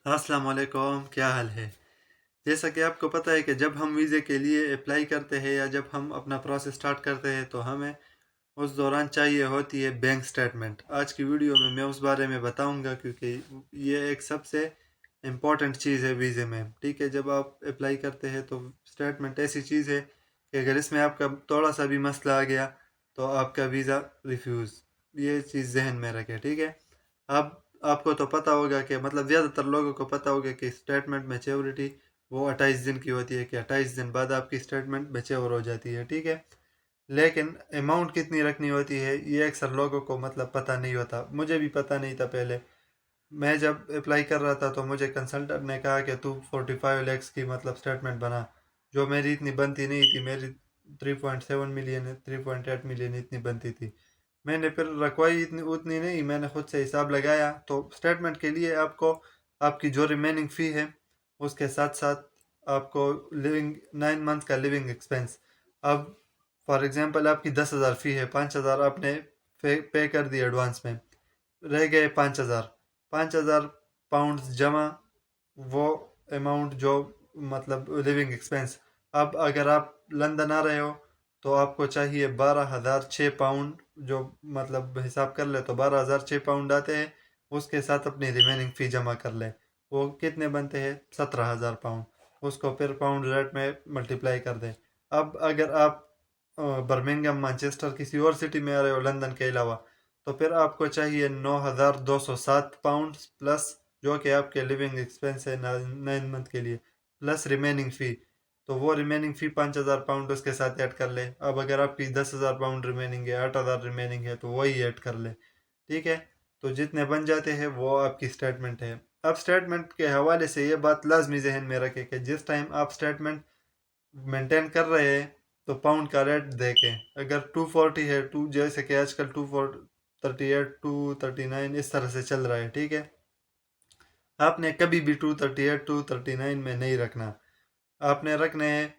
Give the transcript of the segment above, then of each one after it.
अस्सलाम वालेकुम, क्या हाल है? जैसा कि आपको पता है कि जब हम वीज़े के लिए अप्लाई करते हैं या जब हम अपना प्रोसेस स्टार्ट करते हैं तो हमें उस दौरान चाहिए होती है बैंक स्टेटमेंट। आज की वीडियो में मैं उस बारे में बताऊंगा क्योंकि ये एक सबसे इम्पॉर्टेंट चीज़ है वीज़े में। ठीक है, जब आप अप्लाई करते हैं तो स्टेटमेंट ऐसी चीज़ है कि अगर इसमें आपका थोड़ा सा भी मसला आ गया तो आपका वीज़ा रिफ्यूज़। ये चीज़ जहन में रखें, ठीक है। अब आपको तो पता होगा कि मतलब ज़्यादातर लोगों को पता होगा कि स्टेटमेंट मैच्योरिटी वो 28 दिन की होती है कि 28 दिन बाद आपकी स्टेटमेंट मैच्योर हो जाती है, ठीक है। लेकिन अमाउंट कितनी रखनी होती है ये अक्सर लोगों को मतलब पता नहीं होता। मुझे भी पता नहीं था पहले। मैं जब अप्लाई कर रहा था तो मुझे कंसल्टेंट ने कहा कि तू 45 lakhs की मतलब स्टेटमेंट बना, जो मेरी इतनी बनती नहीं थी। मेरी 3.7 मिलियन 3.8 मिलियन इतनी बनती थी। मैंने फिर रखवाई इतनी उतनी नहीं, मैंने खुद से हिसाब लगाया तो स्टेटमेंट के लिए आपको आपकी जो रिमेनिंग फ़ी है उसके साथ साथ आपको लिविंग 9 मंथ का लिविंग एक्सपेंस। अब फॉर एग्जांपल आपकी 10,000 फ़ी है, 5,000 आपने पे कर दी एडवांस में, रह गए 5,000। 5,000 पाउंड जमा, वो अमाउंट जो मतलब लिविंग एक्सपेंस। अब अगर आप लंदन आ रहे हो तो आपको चाहिए 12,006 पाउंड, जो मतलब हिसाब कर ले तो 12,006 पाउंड आते हैं। उसके साथ अपनी रिमेनिंग फ़ी जमा कर ले, वो कितने बनते हैं? 17,000 पाउंड। उसको फिर पाउंड रेट में मल्टीप्लाई कर दें। अब अगर आप बर्मिंघम मैनचेस्टर किसी और सिटी में आ रहे हो लंदन के अलावा तो फिर आपको चाहिए 9,207 पाउंड प्लस जो कि आपके लिविंग एक्सपेंस है 9 मंथ के लिए, प्लस रिमेनिंग फ़ी। तो वो रिमेनिंग फ़ी 5,000 पाउंड उसके साथ ऐड कर ले। अब अगर आपकी 10,000 पाउंड रिमेनिंग है, 8,000 रिमेनिंग है तो वही ऐड कर ले, ठीक है। तो जितने बन जाते हैं वो आपकी स्टेटमेंट है। अब स्टेटमेंट के हवाले से ये बात लाजमी जहन में रखें कि जिस टाइम आप स्टेटमेंट मेंटेन कर रहे हैं तो पाउंड का रेट देखें। अगर 240 है, टू जैसे कि आजकल 238 239 इस तरह से चल रहा है, ठीक है। आपने कभी भी 238 239 में नहीं रखना। आपने रखने हैं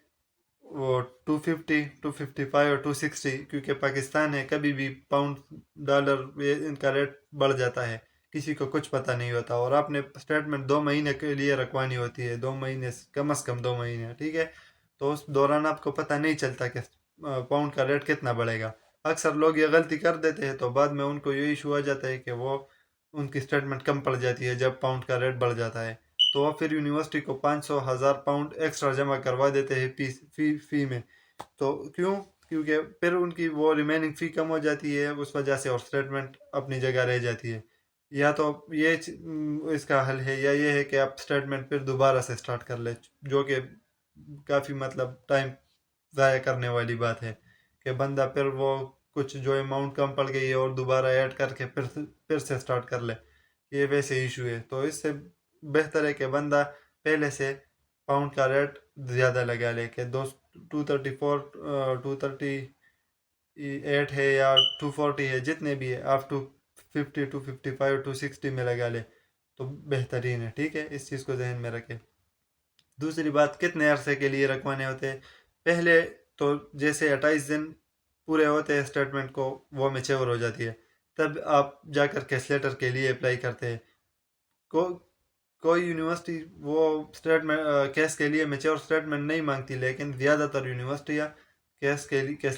वो 250 255 और 260, क्योंकि पाकिस्तान है, कभी भी पाउंड डॉलर ये इनका रेट बढ़ जाता है, किसी को कुछ पता नहीं होता। और आपने स्टेटमेंट 2 महीने के लिए रखवानी होती है, 2 महीने कम से कम 2 महीने, ठीक है। तो उस दौरान आपको पता नहीं चलता कि पाउंड का रेट कितना बढ़ेगा। अक्सर लोग ये गलती कर देते हैं तो बाद में उनको ये इशू आ जाता है कि वो उनकी स्टेटमेंट कम पड़ जाती है जब पाउंड का रेट बढ़ जाता है। तो वो फिर यूनिवर्सिटी को 500,000 पाउंड एक्स्ट्रा जमा करवा देते हैं फी में। तो क्यों? क्योंकि फिर उनकी वो रिमेनिंग फ़ी कम हो जाती है उस वजह से, और स्टेटमेंट अपनी जगह रह जाती है। या तो ये इसका हल है, या ये है कि आप स्टेटमेंट फिर दोबारा से स्टार्ट कर ले, जो कि काफ़ी मतलब टाइम ज़ाया करने वाली बात है कि बंदा फिर वो कुछ जो अमाउंट कम पड़ गई है और दोबारा ऐड करके फिर से स्टार्ट कर ले। ये वैसे इशू है, तो इससे बेहतर है कि बंदा पहले से पाउंड का रेट ज़्यादा लगा ले कि 234 238 है या 240 है, जितने भी है आप 250 255 260 में लगा ले तो बेहतरीन है, ठीक है। इस चीज़ को जहन में रखें। दूसरी बात, कितने अरसे के लिए रखवाने होते हैं? पहले तो जैसे 28 दिन पूरे होते हैं स्टेटमेंट को वो मैच्योर हो जाती है, तब आप जाकर कैश लेटर के लिए अप्लाई करते हैं। को कोई यूनिवर्सिटी वो स्टेटमेंट कैश के लिए मैच्योर स्टेटमेंट नहीं मांगती, लेकिन ज़्यादातर यूनिवर्सिटियाँ कैश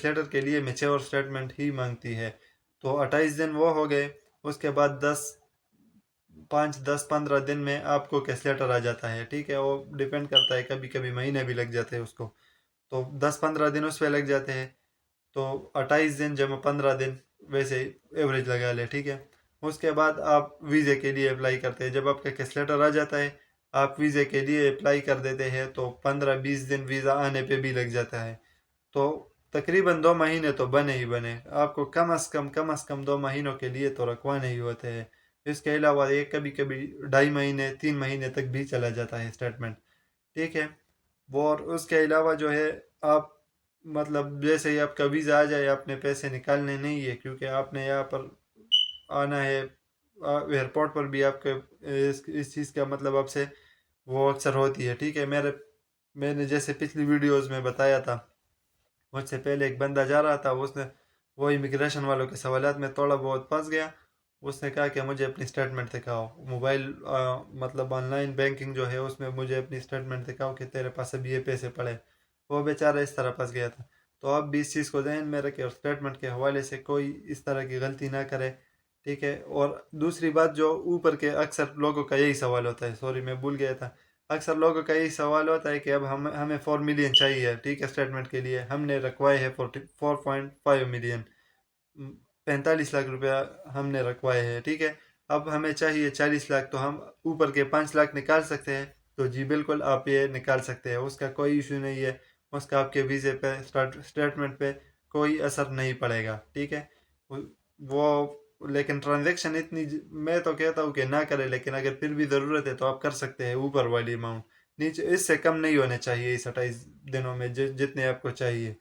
लेटर के लिए मैच्योर स्टेटमेंट ही मांगती है। तो 28 दिन वो हो गए। उसके बाद 5 10 15 दिन में आपको कैश लेटर आ जाता है, ठीक है। वो डिपेंड करता है, कभी कभी महीने भी लग जाते हैं उसको। तो 10 15 दिन उस पर लग जाते हैं। तो 28 दिन जमा 15 दिन, वैसे एवरेज लगा ले, ठीक है। उसके बाद आप वीज़े के लिए अप्लाई करते हैं। जब आपका कैश लेटर आ जाता है आप वीज़े के लिए अप्लाई कर देते हैं तो 15 20 दिन वीज़ा आने पे भी लग जाता है। तो तकरीबन 2 महीने तो बने ही बने। आपको कम अज़ कम 2 महीनों के लिए तो रखवाने ही होते हैं। इसके अलावा ये कभी कभी 2.5 महीने 3 महीने तक भी चला जाता है स्टेटमेंट, ठीक है। वो और उसके अलावा जो है आप मतलब जैसे ही आपका वीज़ा आ जाए आपने पैसे निकालने नहीं है, क्योंकि आपने यहाँ पर आना है। एयरपोर्ट पर भी आपके इस चीज़ का मतलब आपसे वो अक्सर होती है, ठीक है। मैंने जैसे पिछली वीडियोस में बताया था, मुझसे पहले एक बंदा जा रहा था, उसने वो इमिग्रेशन वालों के सवालात में थोड़ा बहुत फंस गया। اس نے کہا کہ مجھے اپنی اسٹیٹمنٹ دکھاؤ موبائل مطلب آن لائن بینکنگ جو ہے اس میں مجھے اپنی اسٹیٹمنٹ دکھاؤ کہ تیرے پاس ابھی یہ پیسے پڑے. وہ بیچارہ اس طرح پھنس گیا تھا. تو آپ بھی اس چیز کو ذہن میں رکھیں اور اسٹیٹمنٹ کے حوالے سے کوئی اس طرح کی غلطی نہ کرے. ٹھیک ہے. اور دوسری بات جو اوپر کے اکثر لوگوں کا یہی سوال ہوتا ہے, سوری میں بھول گیا تھا, اکثر لوگوں کا یہی سوال ہوتا ہے کہ اب ہمیں 4 ملین چاہیے. ٹھیک ہے. اسٹیٹمنٹ کے لیے ہم نے رکھوائے ہے 4.5 ملین, 45 لاکھ روپیہ ہم نے رکھوائے ہیں. ٹھیک ہے. اب ہمیں چاہیے 40 لاکھ, تو ہم اوپر کے 5 لاکھ نکال سکتے ہیں. تو جی بالکل آپ یہ نکال سکتے ہیں, اس کا کوئی ایشو نہیں ہے. اس کا آپ کے ویزے پہ اسٹیٹمنٹ پہ کوئی اثر نہیں پڑے گا. ٹھیک ہے. وہ لیکن ٹرانزیکشن اتنی میں تو کہتا ہوں کہ نہ کرے, لیکن اگر پھر بھی ضرورت ہے تو آپ کر سکتے ہیں اوپر والی اماؤنٹ. نیچے اس سے کم نہیں ہونے چاہیے اس 28 دنوں میں جتنے آپ کو چاہیے.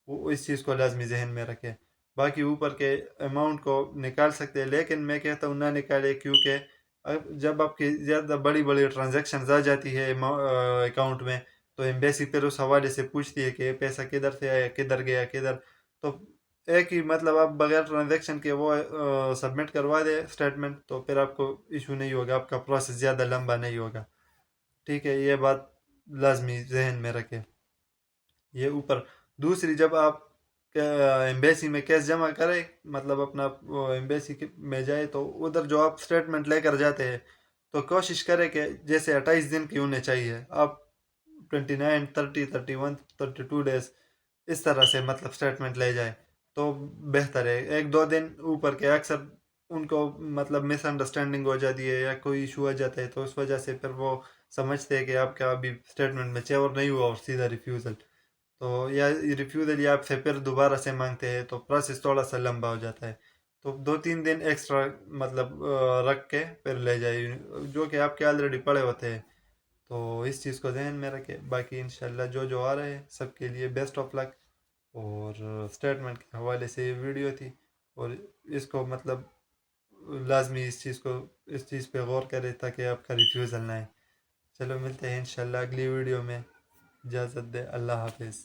وہ اس چیز کو لازمی ذہن میں رکھیں. باقی اوپر کے اماؤنٹ کو نکال سکتے ہیں, لیکن میں کہتا ہوں نہ نکالے, کیونکہ جب آپ کی زیادہ بڑی بڑی ٹرانزیکشن آ جاتی ہے اکاؤنٹ میں, تو ایمبیسی پھر اس حوالے سے پوچھتی ہے کہ یہ پیسہ کدھر سے آیا, کدھر گیا, کدھر. تو ایک ہی مطلب آپ بغیر ٹرانزیکشن کے وہ سبمٹ کروا دے اسٹیٹمنٹ, تو پھر آپ کو ایشو نہیں ہوگا, آپ کا پروسیس زیادہ لمبا نہیں ہوگا. ٹھیک ہے. یہ بات لازمی ذہن میں رکھیں. یہ اوپر. دوسری, جب آپ ایمبیسی میں کیس جمع کرے, مطلب اپنا ایمبیسی میں جائے, تو ادھر جو آپ اسٹیٹمنٹ لے کر جاتے ہیں تو کوشش کرے کہ جیسے 28 دن کی ہونے چاہیے, آپ 29, 30, 31, 32 days اس طرح سے مطلب اسٹیٹمنٹ لے جائے تو بہتر ہے. 1-2 دن اوپر کے اکثر ان کو مطلب مس انڈرسٹینڈنگ ہو جاتی ہے یا کوئی ایشو آ جاتا ہے, تو اس وجہ سے پھر وہ سمجھتے ہیں کہ آپ کا ابھی اسٹیٹمنٹ میں چیور نہیں ہوا اور سیدھا ریفیوزل. تو یا ریفیوزل یا آپ سے پھر دوبارہ سے مانگتے ہیں, تو پروسیس تھوڑا سا لمبا ہو جاتا ہے. تو 2-3 دن ایکسٹرا مطلب رکھ کے پھر لے جائے, جو کہ آپ کے آلریڈی پڑے ہوتے ہیں. تو اس چیز کو ذہن میں رکھے. باقی انشاءاللہ جو آ رہے ہیں سب کے لیے بیسٹ آف لک. اور اسٹیٹمنٹ کے حوالے سے یہ ویڈیو تھی, اور اس کو مطلب لازمی اس چیز پہ غور کرے تاکہ آپ کا ریفیوزل نہ آئے. چلو ملتے ہیں انشاءاللہ اگلی ویڈیو میں. اجازت دے. اللہ حافظ.